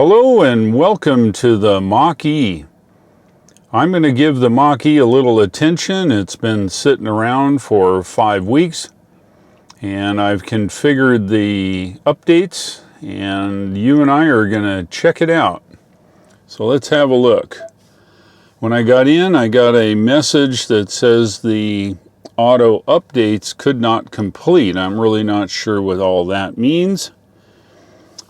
Hello and welcome to the Mach-E. I'm going to give the Mach-E a little attention. It's been sitting around for 5 weeks and I've configured the updates and you and I are going to check it out. So let's have a look. When I got in, I got a message that says the auto updates could not complete. I'm really not sure what all that means.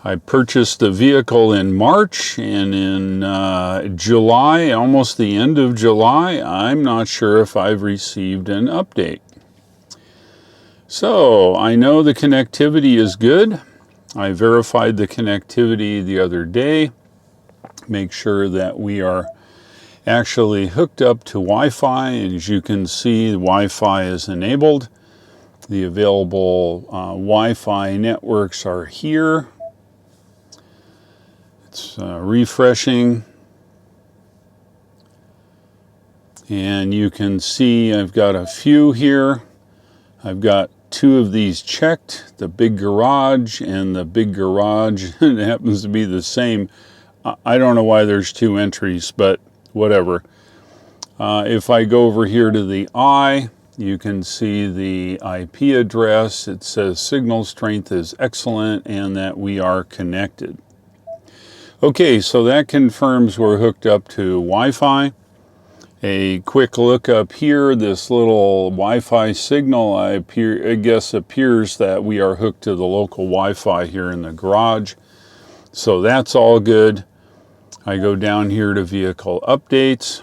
I purchased the vehicle in March, and in July, almost the end of July, I'm not sure if I've received an update. So I know the connectivity is good. I verified the connectivity the other day. Make sure that we are actually hooked up to Wi-Fi. As you can see, the Wi-Fi is enabled. The available Wi-Fi networks are here. It's refreshing, and you can see I've got a few here. I've got 2 of these checked, the big garage and the big garage. It happens to be the same. I don't know why there's 2 entries, but whatever. If I go over here to the eye, you can see the IP address. It says signal strength is excellent and that we are connected. Okay, so that confirms we're hooked up to Wi-Fi. A quick look up here, this little Wi-Fi signal, I guess appears that we are hooked to the local Wi-Fi here in the garage. So that's all good. I go down here to vehicle updates.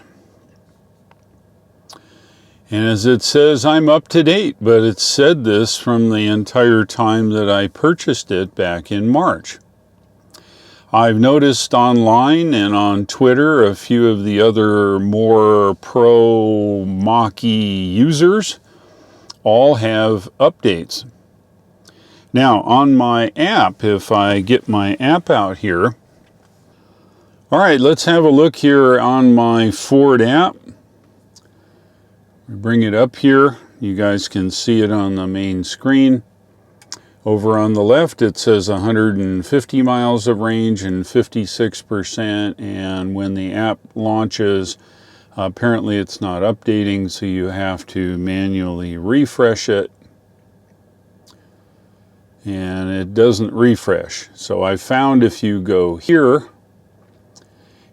And as it says, I'm up to date, but it said this from the entire time that I purchased it back in March. I've noticed online and on Twitter a few of the other more pro Mach-E users all have updates. Now on my app, if I get my app out here, all right, let's have a look here on my Ford app. Bring it up here. You guys can see it on the main screen. Over on the left, it says 150 miles of range and 56%. And when the app launches, apparently it's not updating, so you have to manually refresh it. And it doesn't refresh. So I found if you go here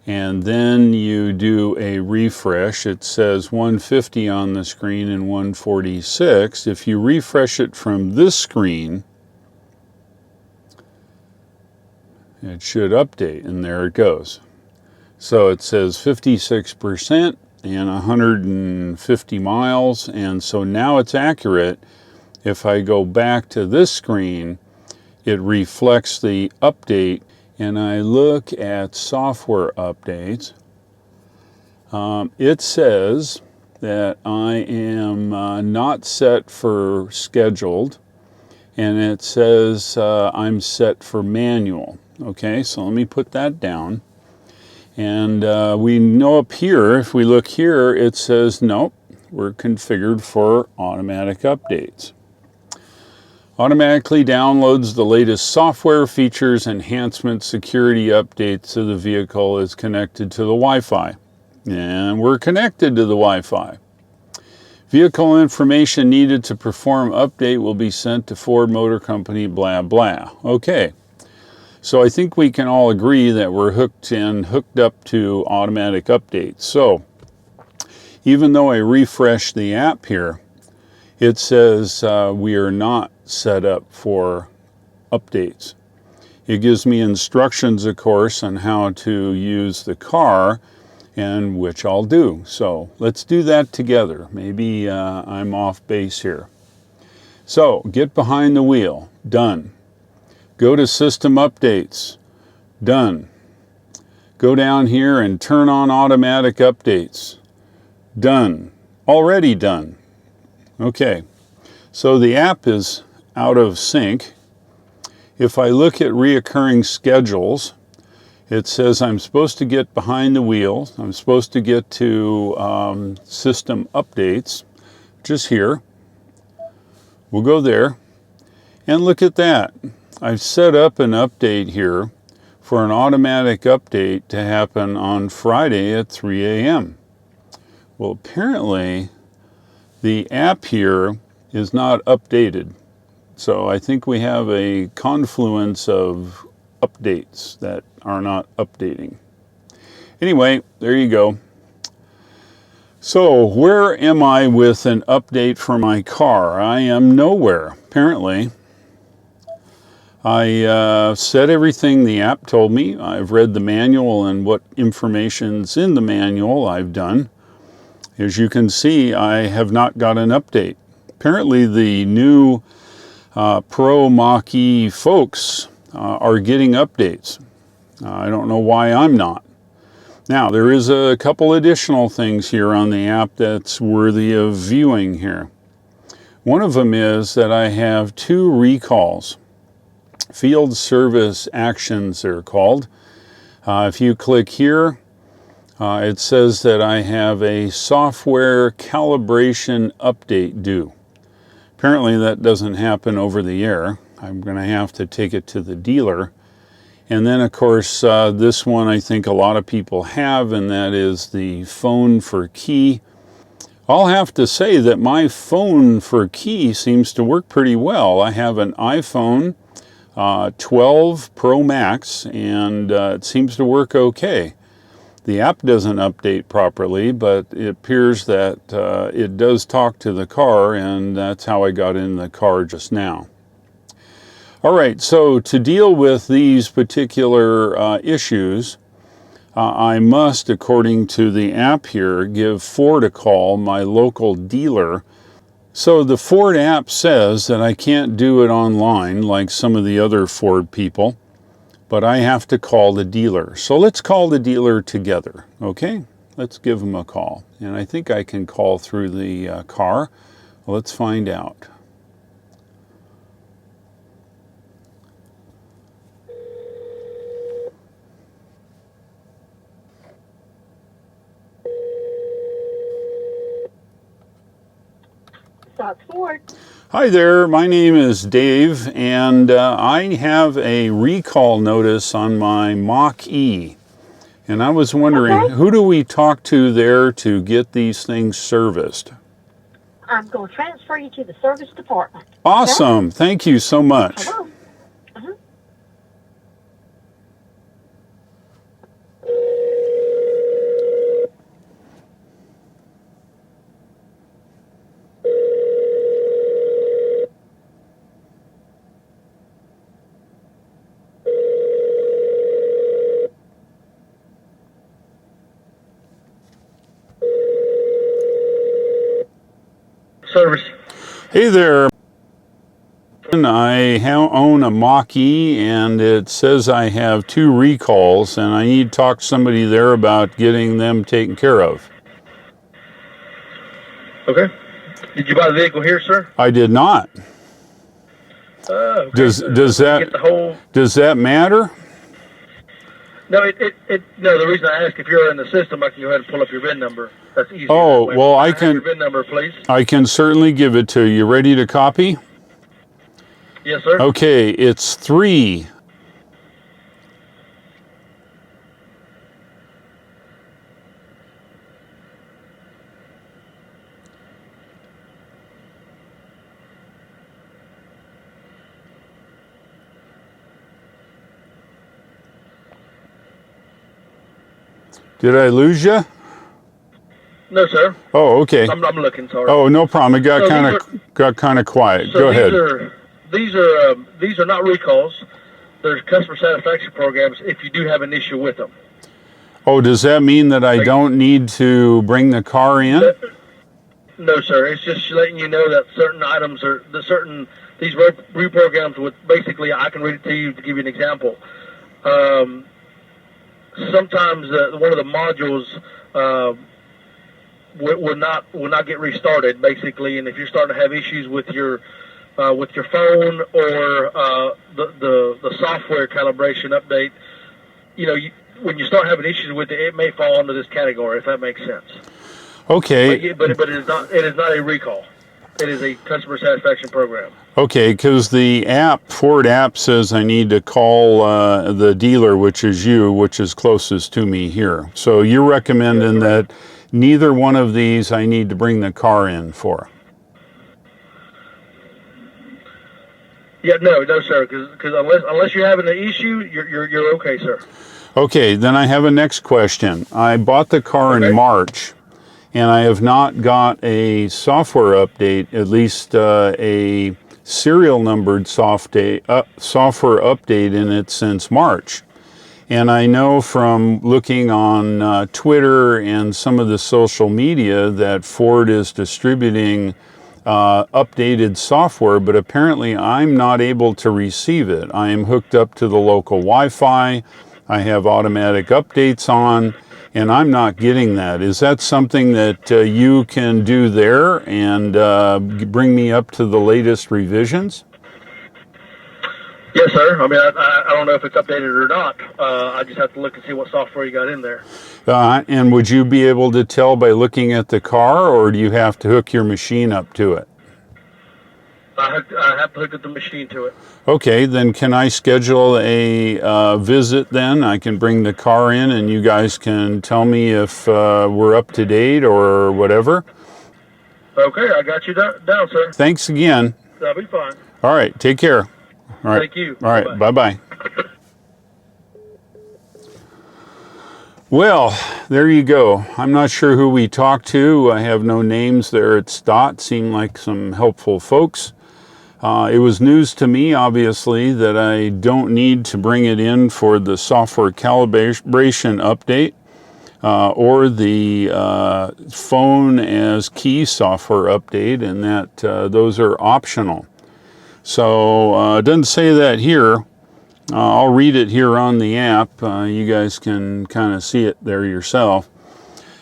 and then you do a refresh, it says 150 on the screen and 146. If you refresh it from this screen, it should update, and there it goes. So it says 56% and 150 miles, and so now it's accurate. If I go back to this screen, it reflects the update, and I look at software updates. It says that I am not set for scheduled, and it says I'm set for manual. Okay, so let me put that down. And we know up here, if we look here, it says, nope, we're configured for automatic updates. Automatically downloads the latest software features, enhancements, security updates to the vehicle is connected to the Wi-Fi. And we're connected to the Wi-Fi. Vehicle information needed to perform update will be sent to Ford Motor Company, blah, blah. Okay. So I think we can all agree that we're hooked up to automatic updates. So even though I refresh the app here, it says we are not set up for updates. It gives me instructions, of course, on how to use the car, and which I'll do. So let's do that together. Maybe I'm off base here. So get behind the wheel. Done. Go to System Updates. Done. Go down here and turn on Automatic Updates. Done. Already done. Okay. So the app is out of sync. If I look at reoccurring schedules, it says I'm supposed to get behind the wheel. I'm supposed to get to System Updates, just here. We'll go there. And look at that. I've set up an update here for an automatic update to happen on Friday at 3 a.m. Well, apparently the app here is not updated. So I think we have a confluence of updates that are not updating. Anyway, there you go. So where am I with an update for my car? I am nowhere, apparently. I said everything the app told me. I've read the manual and what information's in the manual I've done. As you can see, I have not got an update. Apparently the new Pro Mach E folks are getting updates. I don't know why I'm not. Now, there is a couple additional things here on the app that's worthy of viewing here. One of them is that I have 2 recalls. Field service actions, they're called. If you click here, it says that I have a software calibration update due. Apparently that doesn't happen over the air. I'm going to have to take it to the dealer. And then, of course, this one I think a lot of people have, and that is the phone for key. I'll have to say that my phone for key seems to work pretty well. I have an iPhone 12 Pro Max, and it seems to work okay. The app doesn't update properly, but it appears that it does talk to the car, and that's how I got in the car just now. All right, so to deal with these particular issues, I must, according to the app here, give Ford a call, my local dealer. So the Ford app says that I can't do it online like some of the other Ford people, but I have to call the dealer. So let's call the dealer together, okay? Let's give them a call. And I think I can call through the car. Let's find out. Ford. Hi there, my name is Dave, and I have a recall notice on my Mach E. And I was wondering, who do we talk to there to get these things serviced? I'm going to transfer you to the service department. Awesome, thank you so much. Hello. Service. Hey there, I own a Mach E, and it says I have 2 recalls, and I need to talk to somebody there about getting them taken care of. Okay. Did you buy the vehicle here, sir? I did not. Okay. Does that Get the whole... Does that matter? No, no. The reason I ask, if you're in the system, I can go ahead and pull up your VIN number. That's easier. Oh, well, I can. Your VIN number, please. I can certainly give it to you. Ready to copy? Yes, sir. Okay, it's 3. Did I lose you? No, sir. Oh, okay. I'm looking. Sorry. Oh, no problem. It got kind of quiet. So Go ahead. These are not recalls. They're customer satisfaction programs if you do have an issue with them. Oh, does that mean that I don't need to bring the car in? No, sir. It's just letting you know that certain items are these reprograms with basically, I can read it to you to give you an example. Sometimes one of the modules will not get restarted basically, and if you're starting to have issues with your phone or the software calibration update, when you start having issues with it, it may fall under this category, if that makes sense. Okay. But it is not a recall. It is a customer satisfaction program. Okay, because the Ford app says I need to call the dealer, which is you, which is closest to me here. So you're recommending that neither one of these I need to bring the car in for? Yeah, no, sir. Because unless you're having an issue, you're okay, sir. Okay, then I have a next question. I bought the car in March, and I have not got a software update, at least a serial numbered software update in it since March. And I know from looking on Twitter and some of the social media that Ford is distributing updated software, but apparently I'm not able to receive it. I am hooked up to the local Wi-Fi. I have automatic updates on, and I'm not getting that. Is that something that you can do there and bring me up to the latest revisions? Yes, sir. I mean, I don't know if it's updated or not. I just have to look and see what software you got in there. And would you be able to tell by looking at the car, or do you have to hook your machine up to it? I have to hook up the machine to it. Okay, then can I schedule a visit then? I can bring the car in and you guys can tell me if we're up to date or whatever. Okay, I got you down, sir. Thanks again. That'll be fine. All right, take care. All right. Thank you. All right, bye-bye. Well, there you go. I'm not sure who we talked to. I have no names there at STOT. Seemed like some helpful folks. It was news to me, obviously, that I don't need to bring it in for the software calibration update or the phone as key software update, and that those are optional. So it doesn't say that here. I'll read it here on the app. You guys can kind of see it there yourself.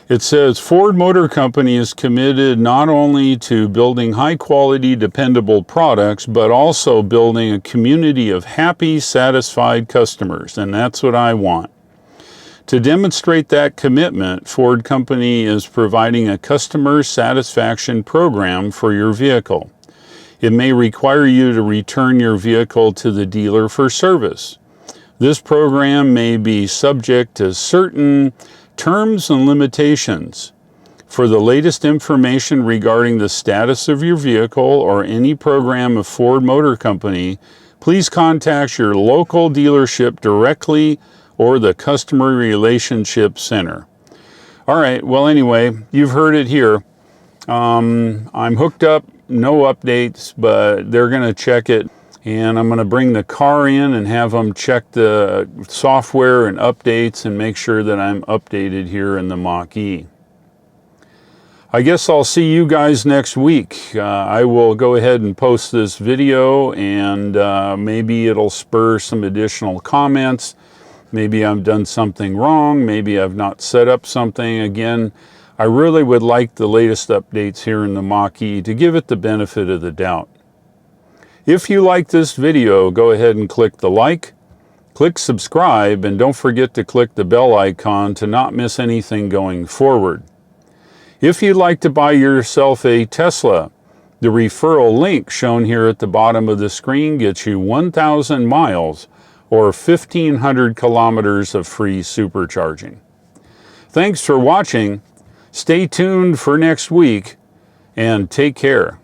It says, Ford Motor Company is committed not only to building high-quality, dependable products, but also building a community of happy, satisfied customers, and that's what I want. To demonstrate that commitment, Ford Company is providing a customer satisfaction program for your vehicle. It may require you to return your vehicle to the dealer for service. This program may be subject to certain terms and limitations. For the latest information regarding the status of your vehicle or any program of Ford Motor Company, please contact your local dealership directly or the Customer Relationship Center. All right, well anyway, you've heard it here. I'm hooked up, no updates, but they're going to check it. And I'm going to bring the car in and have them check the software and updates and make sure that I'm updated here in the Mach-E. I guess I'll see you guys next week. I will go ahead and post this video, and maybe it'll spur some additional comments. Maybe I've done something wrong. Maybe I've not set up something. Again, I really would like the latest updates here in the Mach-E to give it the benefit of the doubt. If you like this video, go ahead and click the like, click subscribe, and don't forget to click the bell icon to not miss anything going forward. If you'd like to buy yourself a Tesla, the referral link shown here at the bottom of the screen gets you 1,000 miles or 1,500 kilometers of free supercharging. Thanks for watching. Stay tuned for next week, and take care.